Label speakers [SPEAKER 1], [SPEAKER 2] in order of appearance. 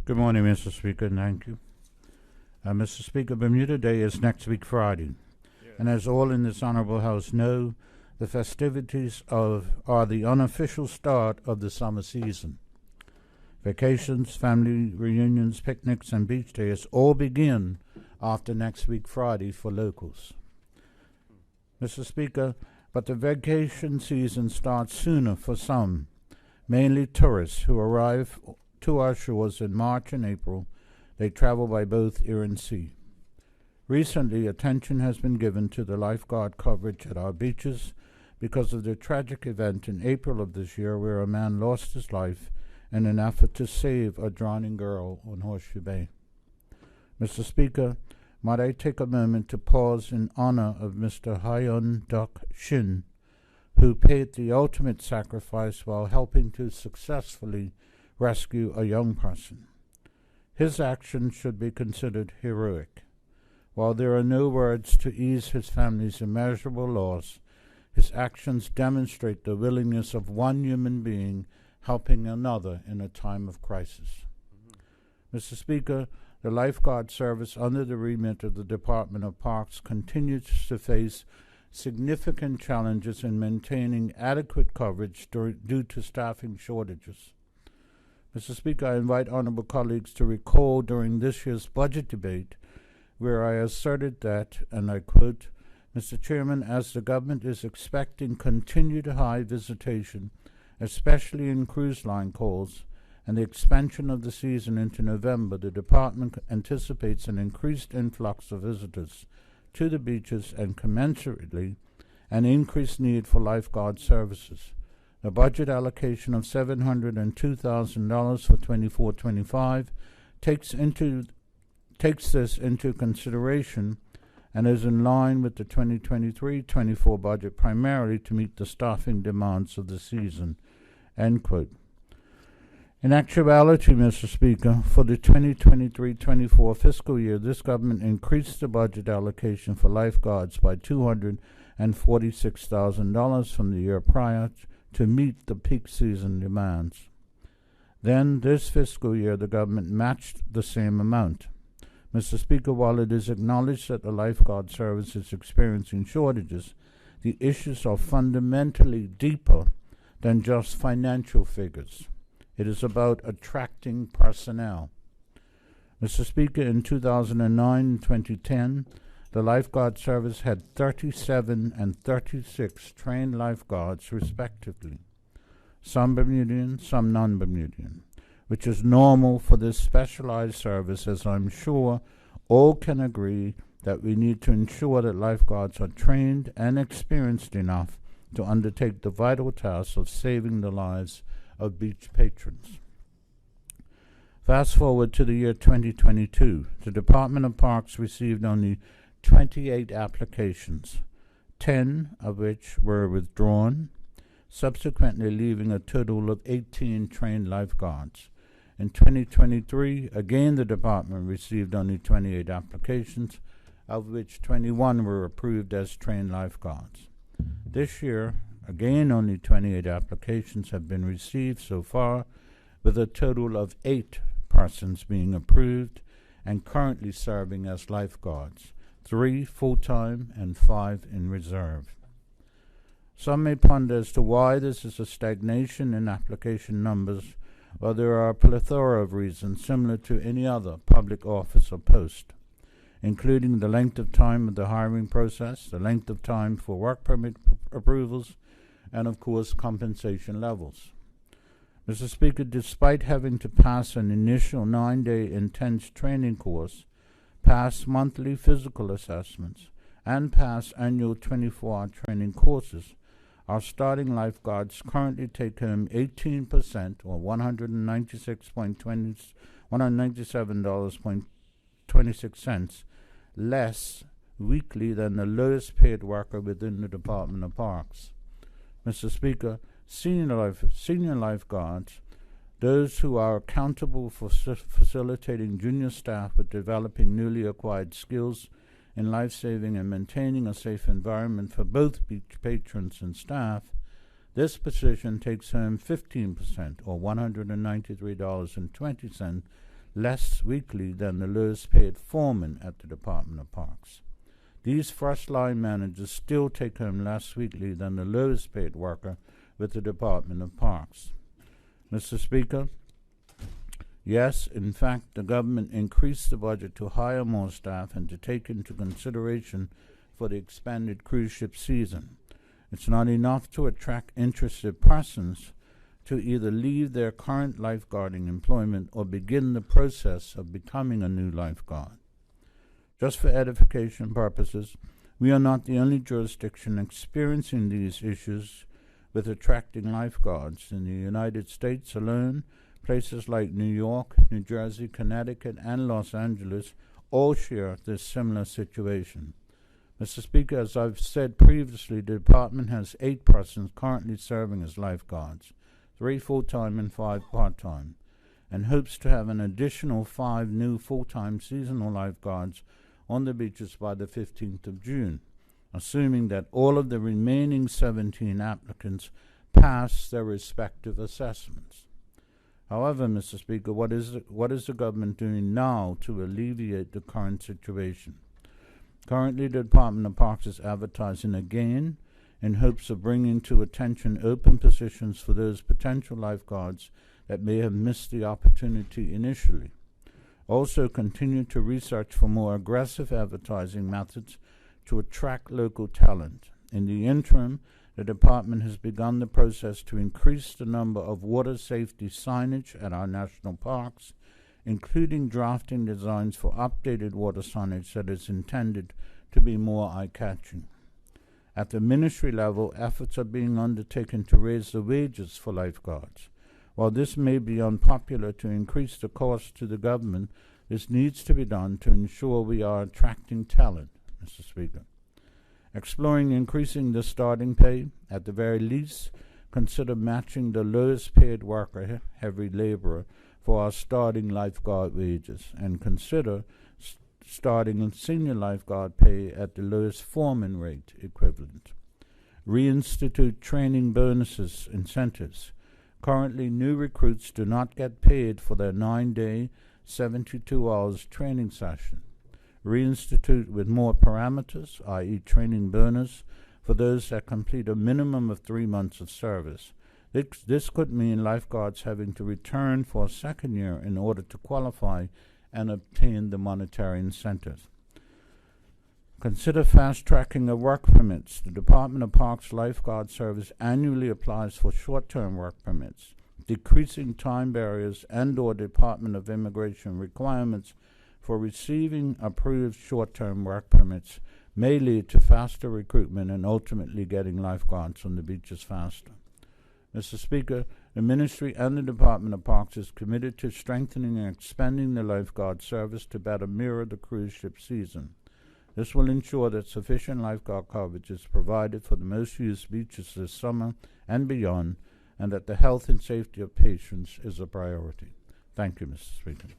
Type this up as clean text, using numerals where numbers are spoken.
[SPEAKER 1] Good morning, Mr. Speaker, and thank you. Mr. Speaker, Bermuda Day is next week Friday, and as all in this honorable House know, the festivities are the unofficial start of the summer season. Vacations, family reunions, picnics, and beach days all begin after next week Friday for locals. Mr. Speaker, but the vacation season starts sooner for some, mainly tourists who arrive to our shores in March and April. They travel by both air and sea. Recently, attention has been given to the lifeguard coverage at our beaches because of the tragic event in April of this year where a man lost his life in an effort to save a drowning girl on Horseshoe Bay. Mr. Speaker, might I take a moment to pause in honor of Mr. Hyun Duk Shin, who paid the ultimate sacrifice while helping to successfully rescue a young person. His actions should be considered heroic. While there are no words to ease his family's immeasurable loss, his actions demonstrate the willingness of one human being helping another in a time of crisis. Mr. Speaker, the lifeguard service under the remit of the Department of Parks continues to face significant challenges in maintaining adequate coverage due to staffing shortages. Mr. Speaker, I invite honorable colleagues to recall during this year's budget debate where I asserted that, and I quote, Mr. Chairman, as the government is expecting continued high visitation, especially in cruise line calls, and the expansion of the season into November, the department anticipates an increased influx of visitors to the beaches and commensurately an increased need for lifeguard services. The budget allocation of $702,000 for 24-25 takes this into consideration and is in line with the 2023-24 budget primarily to meet the staffing demands of the season. End quote. In actuality, Mr. Speaker, for the 2023-24 fiscal year, this government increased the budget allocation for lifeguards by $246,000 from the year prior to meet the peak season demands. Then, this fiscal year, the government matched the same amount. Mr. Speaker, while it is acknowledged that the lifeguard service is experiencing shortages, the issues are fundamentally deeper than just financial figures. It is about attracting personnel. Mr. Speaker, in 2009 and 2010, the lifeguard service had 37 and 36 trained lifeguards, respectively, some Bermudian, some non-Bermudian, which is normal for this specialized service, as I'm sure all can agree that we need to ensure that lifeguards are trained and experienced enough to undertake the vital task of saving the lives of beach patrons. Fast forward to the year 2022, the Department of Parks received only 28 applications, 10 of which were withdrawn, subsequently leaving a total of 18 trained lifeguards. In 2023, again the department received only 28 applications, of which 21 were approved as trained lifeguards. This year, again only 28 applications have been received so far, with a total of 8 persons being approved and currently serving as lifeguards, 3 full-time and 5 in reserve. Some may ponder as to why this is a stagnation in application numbers, while there are a plethora of reasons similar to any other public office or post, including the length of time of the hiring process, the length of time for work permit approvals, and of course compensation levels. Mr. Speaker, despite having to pass an initial 9-day intense training course, pass monthly physical assessments, and pass annual 24-hour training courses, our starting lifeguards currently take home 18% or $197.26 less weekly than the lowest paid worker within the Department of Parks. Mr. Speaker, senior lifeguards, those who are accountable for facilitating junior staff with developing newly acquired skills in life-saving and maintaining a safe environment for both beach patrons and staff, this position takes home 15% or $193.20 less weekly than the lowest paid foreman at the Department of Parks. These first-line managers still take home less weekly than the lowest paid worker with the Department of Parks. Mr. Speaker, yes, in fact, the government increased the budget to hire more staff and to take into consideration for the expanded cruise ship season. It's not enough to attract interested persons to either leave their current lifeguarding employment or begin the process of becoming a new lifeguard. Just for edification purposes, we are not the only jurisdiction experiencing these issues with attracting lifeguards. In the United States alone, places like New York, New Jersey, Connecticut, and Los Angeles all share this similar situation. Mr. Speaker, as I've said previously, the department has 8 persons currently serving as lifeguards, 3 full-time and 5 part-time, and hopes to have an additional 5 new full-time seasonal lifeguards on the beaches by the 15th of June, assuming that all of the remaining 17 applicants pass their respective assessments. However, Mr. Speaker, what is the government doing now to alleviate the current situation? Currently, the Department of Parks is advertising again in hopes of bringing to attention open positions for those potential lifeguards that may have missed the opportunity initially. Also, continue to research for more aggressive advertising methods to attract local talent. In the interim, the department has begun the process to increase the number of water safety signage at our national parks, including drafting designs for updated water signage that is intended to be more eye-catching. At the ministry level, efforts are being undertaken to raise the wages for lifeguards. While this may be unpopular to increase the cost to the government, this needs to be done to ensure we are attracting talent, Mr. Speaker. Exploring increasing the starting pay, at the very least, consider matching the lowest paid worker, heavy laborer, for our starting lifeguard wages, and consider starting senior lifeguard pay at the lowest foreman rate equivalent. Reinstitute training bonuses incentives. Currently, new recruits do not get paid for their 9-day, 72 hours training session. Reinstitute with more parameters, i.e. training bonus, for those that complete a minimum of 3 months of service. This could mean lifeguards having to return for a second year in order to qualify and obtain the monetary incentives. Consider fast-tracking of work permits. The Department of Parks Lifeguard Service annually applies for short-term work permits. Decreasing time barriers and/or Department of Immigration requirements for receiving approved short-term work permits may lead to faster recruitment and ultimately getting lifeguards on the beaches faster. Mr. Speaker, the Ministry and the Department of Parks is committed to strengthening and expanding the lifeguard service to better mirror the cruise ship season. This will ensure that sufficient lifeguard coverage is provided for the most used beaches this summer and beyond, and that the health and safety of patients is a priority. Thank you, Mr. Speaker.